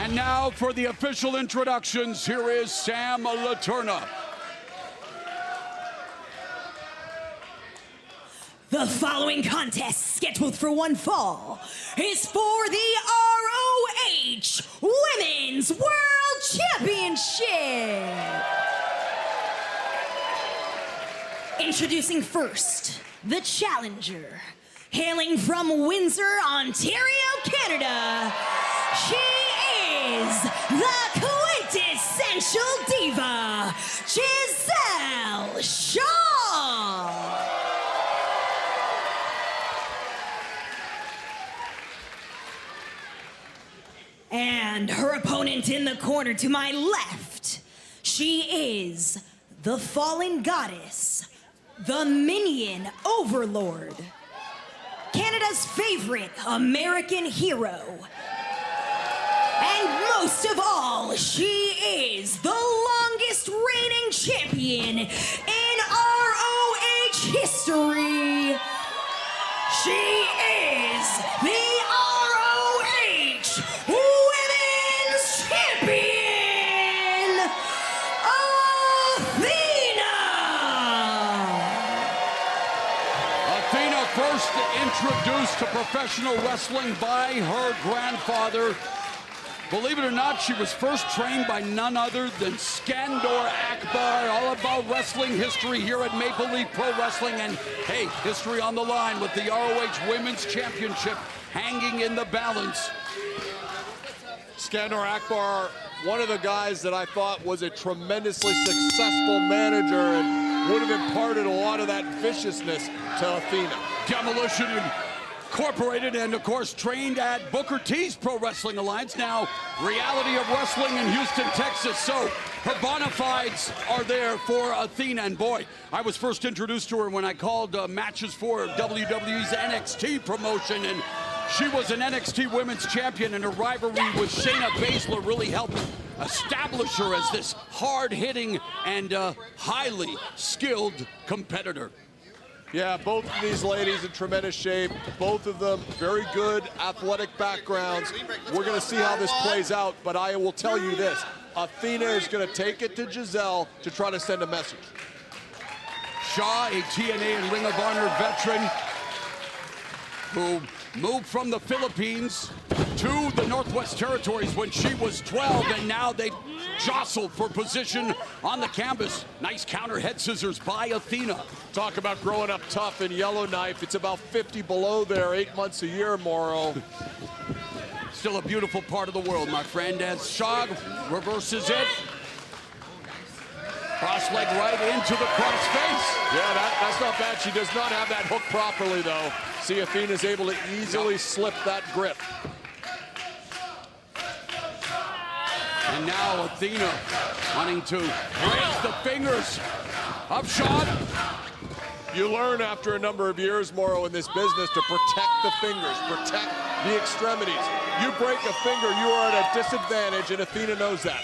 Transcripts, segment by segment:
And now for the official introductions, here is Sam Laterna. The following contest, scheduled for one fall, is for the ROH Women's World Championship. Introducing first, the challenger. Hailing from Windsor, Ontario, Canada, she is the quintessential diva, Giselle Shaw. And her opponent in the corner to my left, she is the fallen goddess, the minion overlord, Canada's favorite American hero. And most of all, she is the longest reigning champion in ROH history. She is the ROH Women's Champion, Athena, first introduced to professional wrestling by her grandfather. Believe it or not, she was first trained by none other than Skandor Akbar. All about wrestling history here at Maple Leaf Pro Wrestling. And hey, history on the line with the ROH Women's Championship hanging in the balance. Skandor Akbar, one of the guys that I thought was a tremendously successful manager and would have imparted a lot of that viciousness to Athena. Demolition Incorporated, and of course trained at Booker T's Pro Wrestling Alliance, now Reality of Wrestling in Houston, Texas. So her bona fides are there for Athena, and boy, I was first introduced to her when I called matches for WWE's NXT promotion, and she was an NXT Women's Champion, and her rivalry with Shayna Baszler really helped establish her as this hard-hitting and highly skilled competitor. Yeah, both of these ladies in tremendous shape. Both of them very good athletic backgrounds. We're going to see how this plays out, but I will tell you this. Athena is going to take it to Giselle to try to send a message. Shaw, a TNA and Ring of Honor veteran who moved from the Philippines to the Northwest Territories when she was 12, and now they jostled for position on the canvas. Nice counter head scissors by Athena. Talk about growing up tough in Yellowknife. It's about 50 below there, 8 months a year, Morrow. Still a beautiful part of the world, my friend, as Shaw reverses it. Cross leg right into the cross face. Yeah, that's not bad. She does not have that hook properly, though. See, Athena's able to easily slip that grip. And now Athena wanting to raise the fingers of Shaw. You learn after a number of years, Morrow, in this business to protect the fingers, protect the extremities. You break a finger, you are at a disadvantage, and Athena knows that.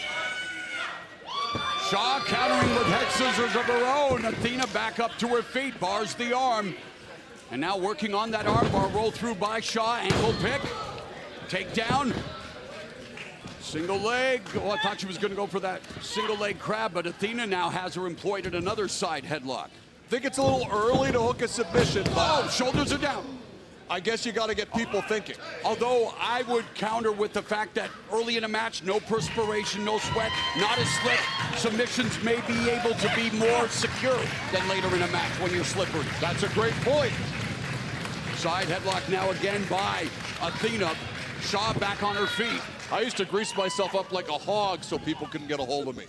Shaw countering with head scissors of her own. Athena back up to her feet, bars the arm. And now working on that arm bar, roll through by Shaw, ankle pick, takedown. Single leg. Oh, I thought she was going to go for that single leg crab, but Athena now has her employed at another side headlock. I think it's a little early to hook a submission. Oh, shoulders are down. I guess you got to get people thinking. Although I would counter with the fact that early in a match, no perspiration, no sweat, not as slick. Submissions may be able to be more secure than later in a match when you're slippery. That's a great point. Side headlock now again by Athena. Shaw back on her feet. I used to grease myself up like a hog so people couldn't get a hold of me.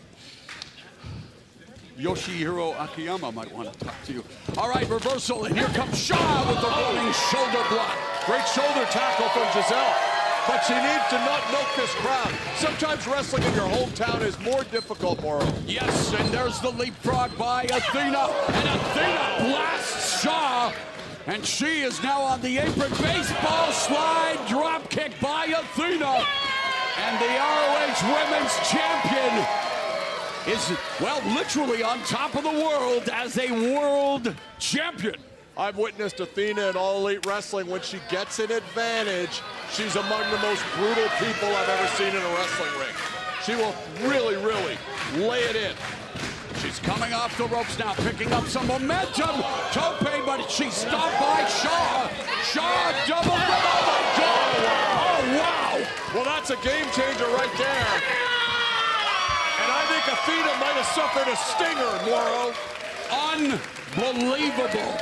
Yoshihiro Akiyama might want to talk to you. All right, reversal, and here comes Shaw with the rolling shoulder block. Great shoulder tackle from Giselle, but she needs to not milk this crowd. Sometimes wrestling in your hometown is more difficult, Morrow. Yes, and there's the leapfrog by Athena, and Athena blasts Shaw, and she is now on the apron. Baseball slide drop kick by Athena, and the ROH Women's Champion is, well, literally on top of the world as a world champion. I've witnessed Athena in All Elite Wrestling. When she gets an advantage, she's among the most brutal people I've ever seen in a wrestling ring. She will really, really lay it in. She's coming off the ropes now, picking up some momentum. Tope, but she's stopped by Shaw. Shaw double. Oh my God! Oh wow! Well, that's a game changer right there. And I think Athena might have suffered a stinger, Moro. Unbelievable.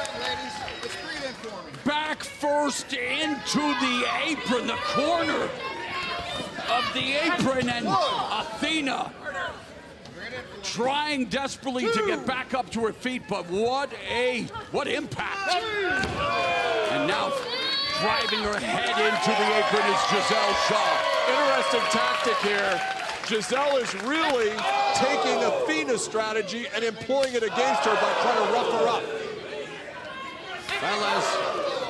Back first into the apron, the corner of the apron, and Athena trying desperately to get back up to her feet, but what impact. And now driving her head into the apron is Giselle Shaw. Interesting tactic here. Giselle is really taking Athena's strategy and employing it against her by trying to rough her up. Well, as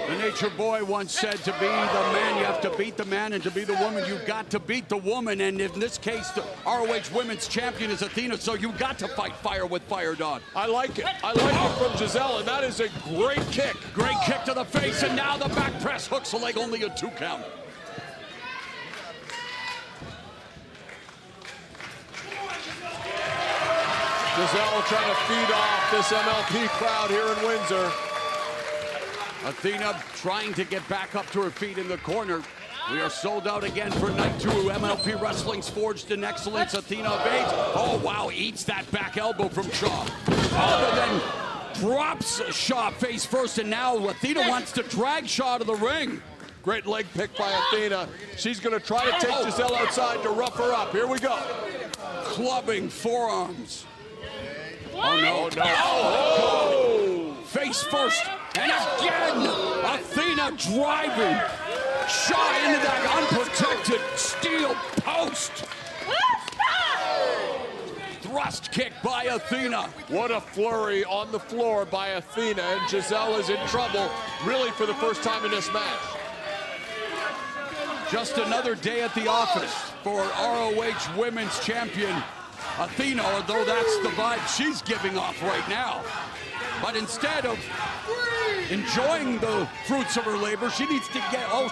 the Nature Boy once said, to be the man, you have to beat the man, and to be the woman, you've got to beat the woman. And in this case, the ROH Women's Champion is Athena, so you've got to fight fire with fire, Don. I like it. I like it from Giselle, and that is a great kick. Great kick to the face, and now the back press hooks the leg, only a 2 count. Giselle trying to feed off this MLP crowd here in Windsor. Athena trying to get back up to her feet in the corner. We are sold out again for night 2. MLP Wrestling's forged in excellence. Athena evades. Oh, wow, eats that back elbow from Shaw. Oh, and then drops Shaw face first, and now Athena wants to drag Shaw to the ring. Great leg pick by Athena. She's going to try to take Giselle outside to rough her up. Here we go. Clubbing forearms. Oh, no. Oh, no. Oh. Face first, and again, Athena driving Shaw into that unprotected steel post. Thrust kick by Athena. What a flurry on the floor by Athena, and Giselle is in trouble, really for the first time in this match. Just another day at the office for ROH Women's Champion Athena, although that's the vibe she's giving off right now. But instead of enjoying the fruits of her labor, she needs to get, of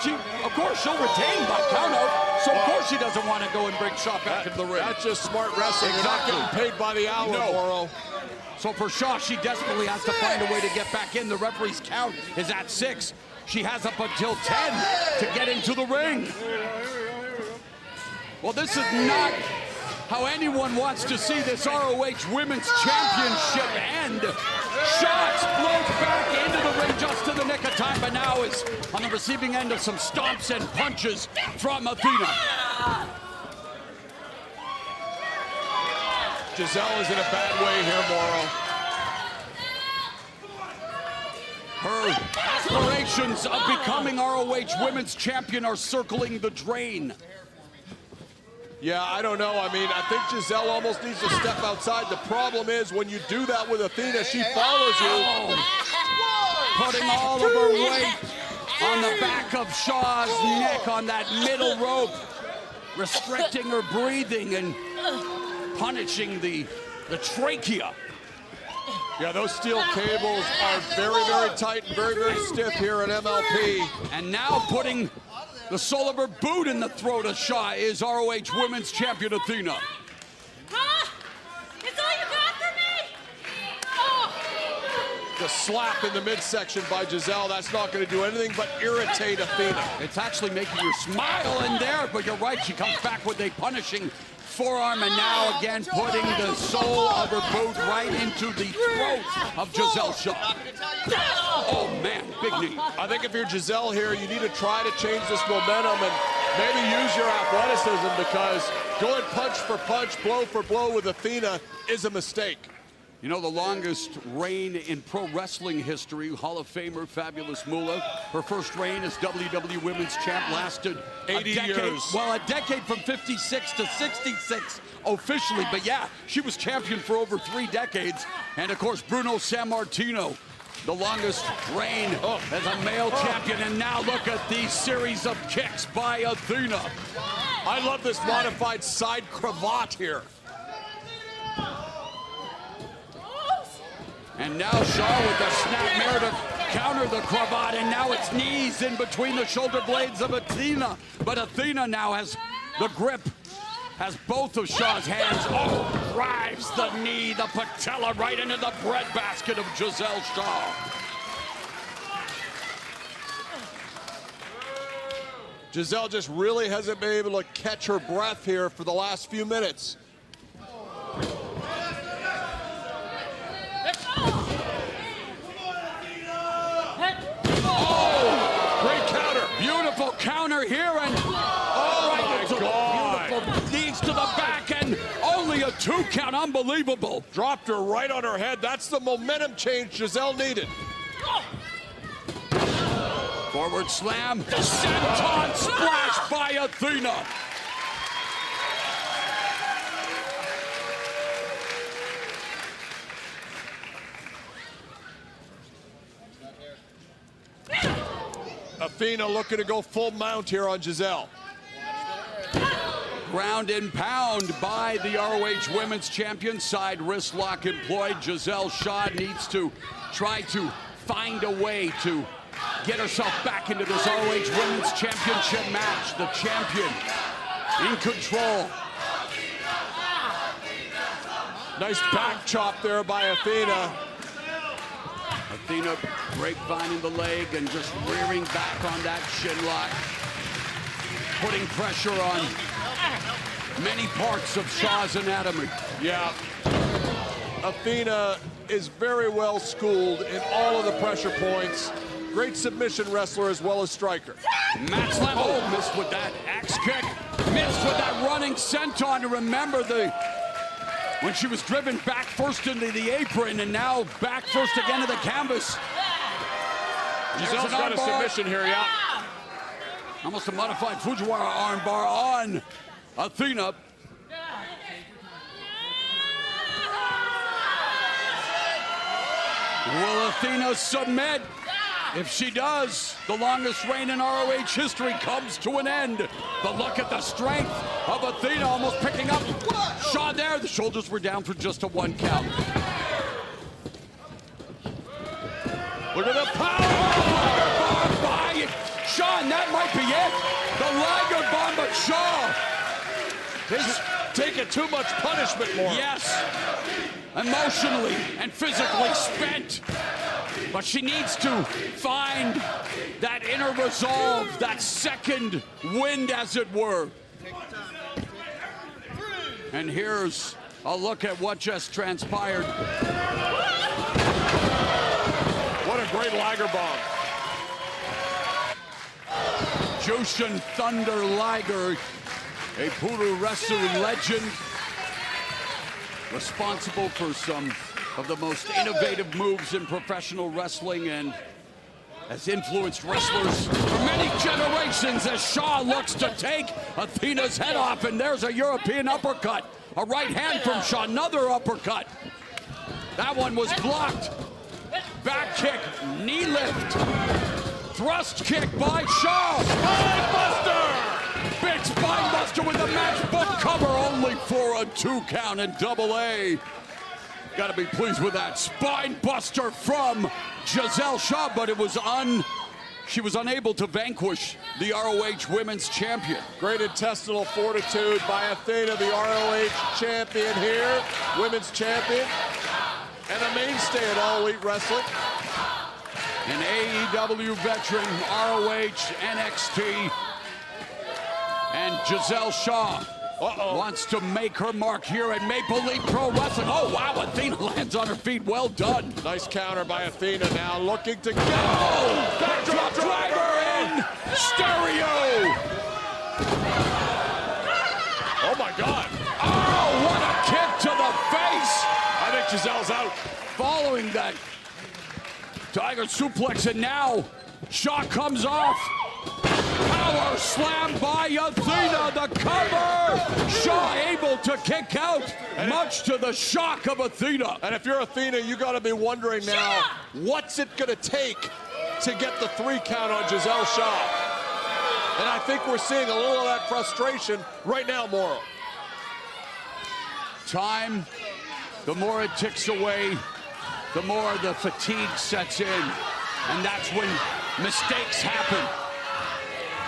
course, she'll retain by countout, so of course she doesn't want to go and bring Shaw back into the ring. That's just smart wrestling. Exactly. You're not getting paid by the hour, Moro. So for Shaw, she desperately has to find a way to get back in. The referee's count is at 6. She has up until 10 to get into the ring. Well, this is not how anyone wants to see this ROH Women's Championship end. Shaw explodes back into the ring just in the nick of time, but now is on the receiving end of some stomps and punches from Athena. Giselle is in a bad way here, Moro. Her aspirations of becoming ROH Women's Champion are circling the drain. Yeah, I don't know. I mean, I think Giselle almost needs to step outside. The problem is when you do that with Athena, she follows you. Putting all of her weight on the back of Shaw's neck on that middle rope, restricting her breathing and punishing the trachea. Yeah, those steel cables are very, very tight and very, very stiff here at MLP. And now putting the sole of her boot in the throat of Shaw is ROH Women's Champion Athena. Huh? Is all you got for me? Oh. The slap in the midsection by Giselle, that's not going to do anything but irritate Athena. It's actually making her smile in there, but you're right, she comes back with a punishing forearm, and now again putting the sole of her boot right into the throat of Giselle Shaw. Oh man, big knee. I think if you're Giselle here, you need to try to change this momentum and maybe use your athleticism, because going punch for punch, blow for blow with Athena is a mistake. You know, the longest reign in pro wrestling history, Hall of Famer Fabulous Moolah. Her first reign as WWE Women's Champ lasted 80 years. Well, a decade from 56 to 66 officially. But yeah, she was champion for over 3 decades. And of course, Bruno Sammartino, the longest reign as a male champion. And now look at these series of kicks by Athena. I love this modified side cravat here. And now Shaw with the snap Meredith counter the cravat, and now it's knees in between the shoulder blades of Athena. But Athena now has the grip, has both of Shaw's hands. Oh, drives the knee, the patella right into the breadbasket of Giselle Shaw. Giselle just really hasn't been able to catch her breath here for the last few minutes. Great counter. Beautiful counter here, and oh my God. Beautiful knees to the back, and only a 2 count. Unbelievable. Dropped her right on her head. That's the momentum change Giselle needed. Forward slam. The senton splash by Athena. Athena looking to go full mount here on Giselle. Ground and pound by the ROH Women's Champion. Side wrist lock employed. Giselle Shaw needs to try to find a way to get herself back into this ROH Women's Championship match. The champion in control. Nice back chop there by Athena. Athena grapevining the leg and just rearing back on that shin lock. Putting pressure on many parts of Shaw's anatomy. Yeah. Athena is very well schooled in all of the pressure points. Great submission wrestler as well as striker. Mat slam. Oh, missed with that axe kick. Missed with that running senton. To remember when she was driven back first into the apron and now back first again to the canvas. Giselle's got a submission here, yeah. Almost a modified Fujiwara armbar on Athena. Will Athena submit? If she does, the longest reign in ROH history comes to an end. But look at the strength of Athena, almost picking up Shaw there. The shoulders were down for just a 1 count. Look at the power! Bomb by Shaw, and that might be it. The Liger bomb, but Shaw He's taking too much punishment more. yes, emotionally and physically spent. But she needs to find that inner resolve, that second wind, as it were. And here's a look at what just transpired. What a great Liger bomb. Jushin Thunder Liger, a Puru wrestling legend, responsible for some of the most innovative moves in professional wrestling and has influenced wrestlers for many generations as Shaw looks to take Athena's head off, and there's a European uppercut. A right hand from Shaw, another uppercut. That one was blocked. Back kick, knee lift. Thrust kick by Shaw. Spinebuster! Big spinebuster with the match book cover, only for a 2 count in AA. Got to be pleased with that spine buster from Giselle Shaw, but she was unable to vanquish the ROH Women's Champion. Great intestinal fortitude by Athena, the ROH champion here, Women's Champion, and a mainstay in All Elite Wrestling. An AEW veteran, ROH, NXT, and Giselle Shaw wants to make her mark here at Maple Leaf Pro Wrestling. Oh, wow, Athena lands on her feet. Well done. Nice counter by Athena now, looking to go. Oh, backdrop driver in stereo. Oh, my God. Oh, what a kick to the face. I think Giselle's out. Following that Tiger suplex, and now Shaw comes off. Power slam by Athena, the cover! Shaw able to kick out, much to the shock of Athena. And if you're Athena, you got to be wondering now, what's it going to take to get the 3 count on Giselle Shaw? And I think we're seeing a little of that frustration right now, Moro. Time, the more it ticks away, the more the fatigue sets in. And that's when mistakes happen.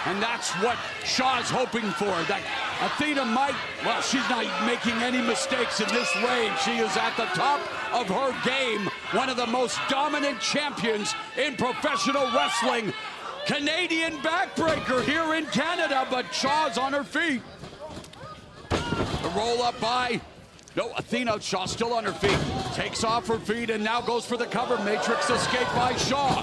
And that's what Shaw's hoping for. That Athena might, well, she's not making any mistakes in this range. She is at the top of her game. One of the most dominant champions in professional wrestling. Canadian backbreaker here in Canada, but Shaw's on her feet. The roll up by, no, Athena. Shaw still on her feet. Takes off her feet and now goes for the cover. Matrix escape by Shaw.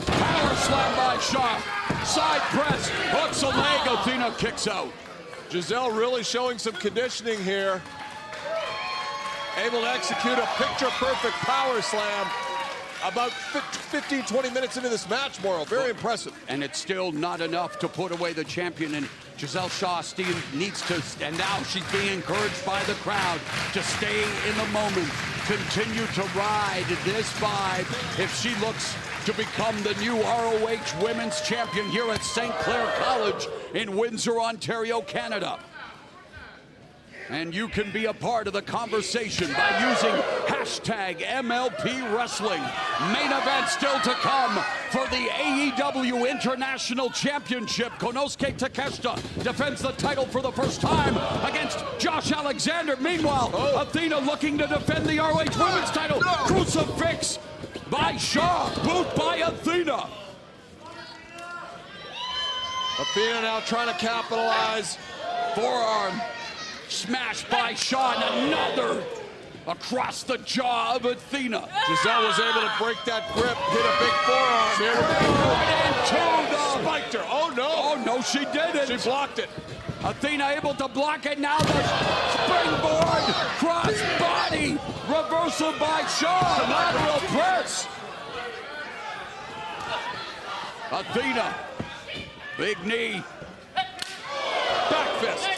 Power slam by Shaw. Side press. Hooks a leg. Athena kicks out. Giselle really showing some conditioning here. Able to execute a picture-perfect power slam about 15, 20 minutes into this match, Morrow. Very impressive. And it's still not enough to put away the champion. And Giselle Shaw needs to, and now she's being encouraged by the crowd to stay in the moment, continue to ride this vibe if she looks to become the new ROH Women's Champion here at St. Clair College in Windsor, Ontario, Canada. And you can be a part of the conversation by using hashtag MLP Wrestling. Main event still to come for the AEW International Championship. Konosuke Takeshita defends the title for the first time against Josh Alexander. Meanwhile, Athena looking to defend the ROH Women's title. Crucifix by Shaw, boot by Athena. Athena now trying to capitalize. Forearm. Smashed by Shaw, and another across the jaw of Athena. Giselle was able to break that grip, hit a big forearm. Here we go. Right into the... Spiked her. Oh, no. Oh, no, she didn't. She blocked it. Athena able to block it. Now the springboard, cross body, reversal by Shaw, lateral press. Athena, big knee, back fist.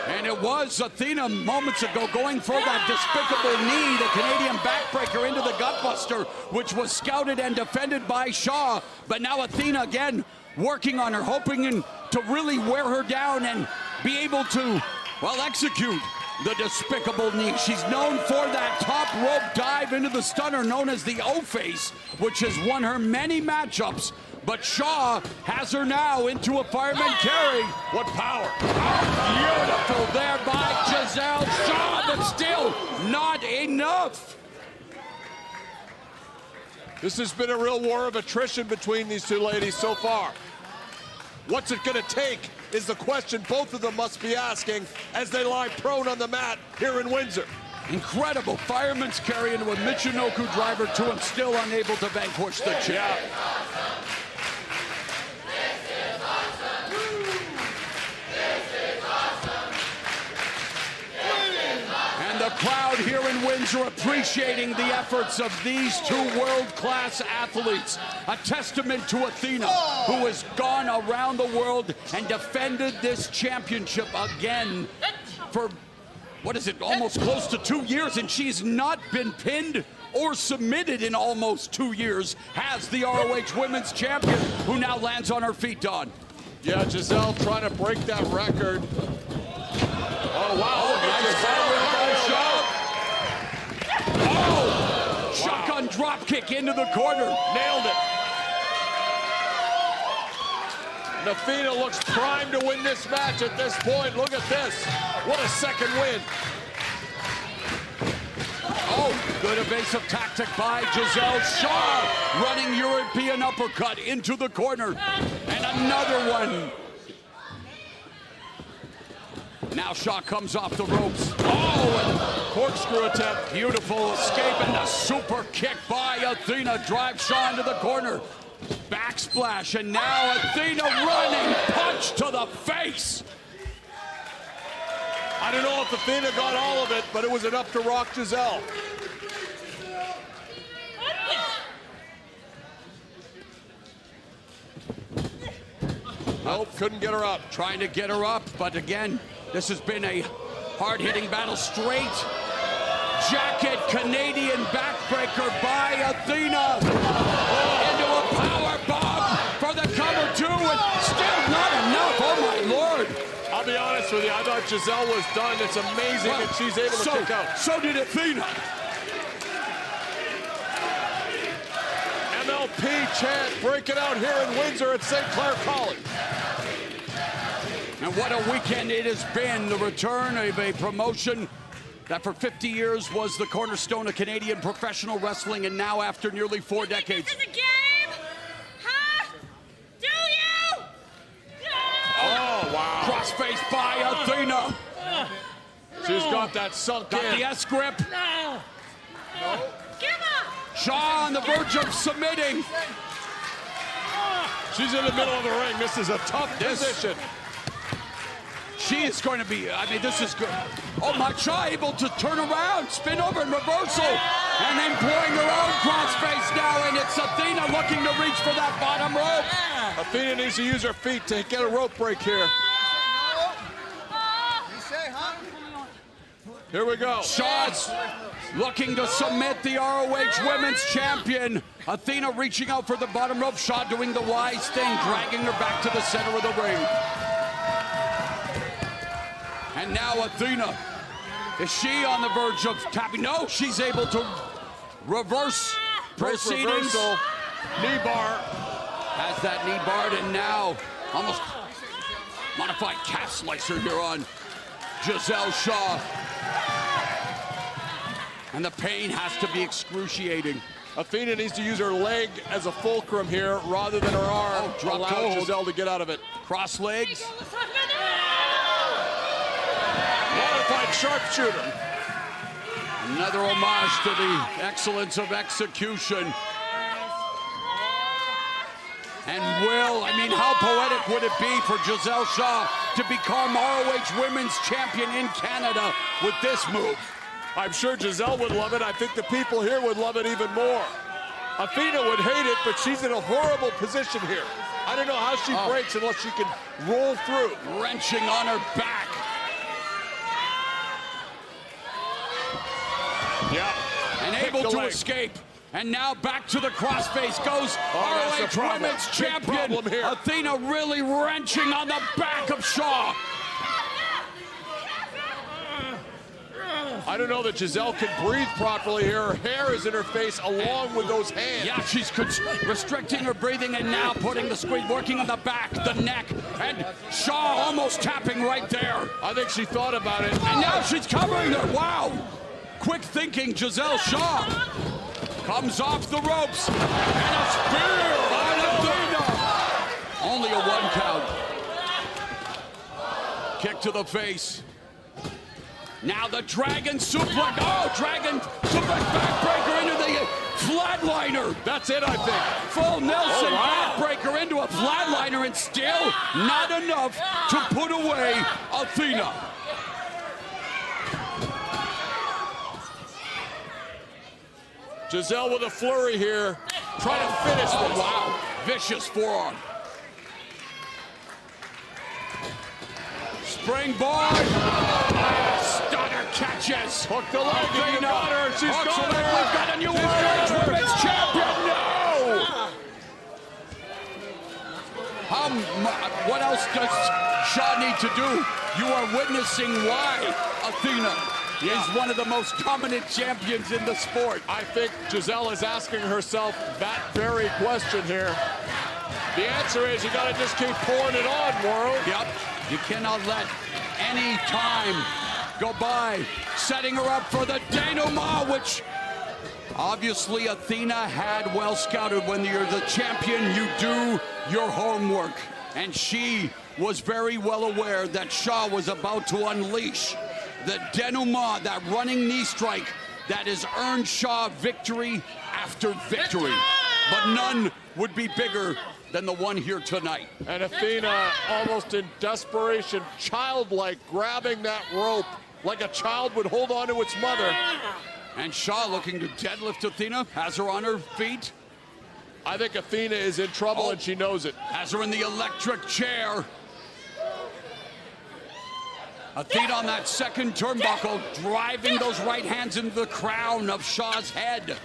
And it was Athena moments ago going for that despicable knee, the Canadian backbreaker into the gutbuster, which was scouted and defended by Shaw. But now Athena again working on her, hoping to really wear her down and be able to, well, execute the despicable knee. She's known for that top rope dive into the stunner known as the O-face, which has won her many matchups. But Shaw has her now into a fireman carry. What power. Beautiful there by Giselle Shaw, but still not enough. This has been a real war of attrition between these two ladies so far. What's it going to take is the question both of them must be asking as they lie prone on the mat here in Windsor. Incredible fireman's carry into a Michinoku driver to him, still unable to vanquish the champ. The crowd here in Windsor appreciating the efforts of these two world-class athletes. A testament to Athena, who has gone around the world and defended this championship again for, what is it, almost close to 2 years, and she's not been pinned or submitted in almost 2 years, has the ROH Women's Champion, who now lands on her feet, Don. Yeah, Giselle trying to break that record. Oh, wow. Oh, shotgun drop kick into the corner. Nailed it. And Athena looks primed to win this match at this point. Look at this. What a second win. Oh, good evasive tactic by Giselle Shaw. Running European uppercut into the corner. And another one. Now Shaw comes off the ropes. Oh, and corkscrew attempt. Beautiful escape and a super kick by Athena. Drives Shaw into the corner. Backsplash, and now Athena running. Punch to the face. I don't know if Athena got all of it, but it was enough to rock Giselle. Nope, couldn't get her up. Trying to get her up, but again, this has been a hard-hitting battle. Straight jacket Canadian backbreaker by Athena. Into a power bomb for the cover two, and still not enough. Oh my Lord. I'll be honest with you, I thought Giselle was done. It's amazing that she's able to kick out. So did Athena. MVP chant breaking out here in Windsor at St. Clair College. And what a weekend it has been. The return of a promotion that for 50 years was the cornerstone of Canadian professional wrestling, and now after nearly 4 decades. This is a game? Huh? Do you? Oh, wow. Crossface by Athena. She's got that sunk Got in. the S-grip. No. Give up. Shaw on the verge of submitting. She's in the middle of the ring. This is a tough position. She is going to be, I mean, this is good. Oh, my, Shaw able to turn around, spin over in reversal, and then employing her own crossface now, and it's Athena looking to reach for that bottom rope. Athena needs to use her feet to get a rope break here. Here we go. Shaw's looking to submit the ROH Women's Champion. Athena reaching out for the bottom rope. Shaw doing the wise thing, dragging her back to the center of the ring. And now Athena, is she on the verge of tapping? No, she's able to reverse proceedings. Reversal. Knee bar. Has that knee barred, and now almost modified calf slicer here on Giselle Shaw. And the pain has to be excruciating. Athena needs to use her leg as a fulcrum here rather than her arm to drop allow toe. Giselle to get out of it. Cross legs. Modified sharpshooter. Another homage to the excellence of execution. And I mean, how poetic would it be for Giselle Shaw to become ROH Women's Champion in Canada with this move? I'm sure Giselle would love it. I think the people here would love it even more. Athena would hate it, but she's in a horrible position here. I don't know how she breaks unless she can roll through. Wrenching on her back. Yeah. And able to escape. And now back to the crossface goes that's a ROH problem. Women's Big Champion. problem here. Athena really wrenching on the back of Shaw. I don't know that Giselle can breathe properly here. Her hair is in her face along with those hands. Yeah, she's restricting her breathing and now putting the squeeze, working on the back, the neck, and Shaw almost tapping right there. I think she thought about it. And now she's covering her. Wow. Quick thinking, Giselle Shaw comes off the ropes. And a spear on Athena. Only a 1 count. Kick to the face. Now the Dragon suplex. Oh, Dragon suplex backbreaker into the flatliner. That's it, I think. Full Nelson backbreaker into a flatliner, and still not enough to put away Athena. Giselle with a flurry here. Trying to finish this. Wow. Vicious forearm. Springboard. Stunner catches. Hook the leg. You got her. She's got her. We've got a new ROH Women's Champion. No. What else does Shaw need to do? You are witnessing why Athena is one of the most dominant champions in the sport. I think Giselle is asking herself that very question here. The answer is you got to just keep pouring it on, world. Yep. You cannot let any time go by. Setting her up for the denouement, which obviously Athena had well scouted. When you're the champion, you do your homework. And she was very well aware that Shaw was about to unleash the denouement, that running knee strike that has earned Shaw victory after victory. But none would be bigger than the one here tonight. And Athena, almost in desperation, childlike, grabbing that rope like a child would hold on to its mother. And Shaw looking to deadlift Athena, has her on her feet. I think Athena is in trouble and she knows it. Has her in the electric chair. Athena on that second turnbuckle, driving those right hands into the crown of Shaw's head.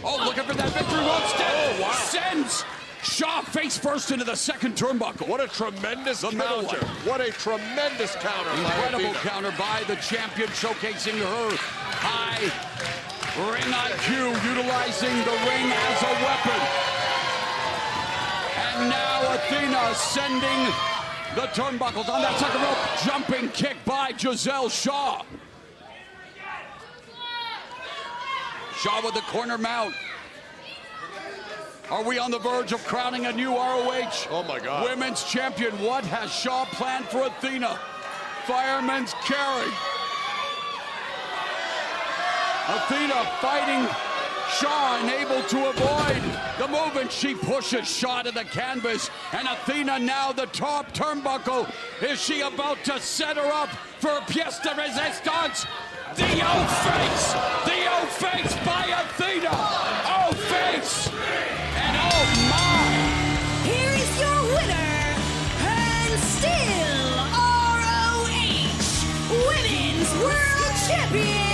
Oh, looking for that victory rope step. Sends Shaw face first into the second turnbuckle. What a tremendous counter. What a tremendous counter. Incredible counter by the champion, showcasing her high ring IQ, utilizing the ring as a weapon. Athena sending the turnbuckles on that second rope. Jumping kick by Giselle Shaw. Shaw with the corner mount. Are we on the verge of crowning a new ROH Oh my God. Women's Champion? What has Shaw planned for Athena? Fireman's carry. Athena fighting Shaw, unable to avoid the move, and she pushes Shaw to the canvas. And Athena now the top turnbuckle. Is she about to set her up for a pièce de résistance? The O-face! The O-face by Athena! O-face! And oh my! Here is your winner, and still ROH Women's World Champion,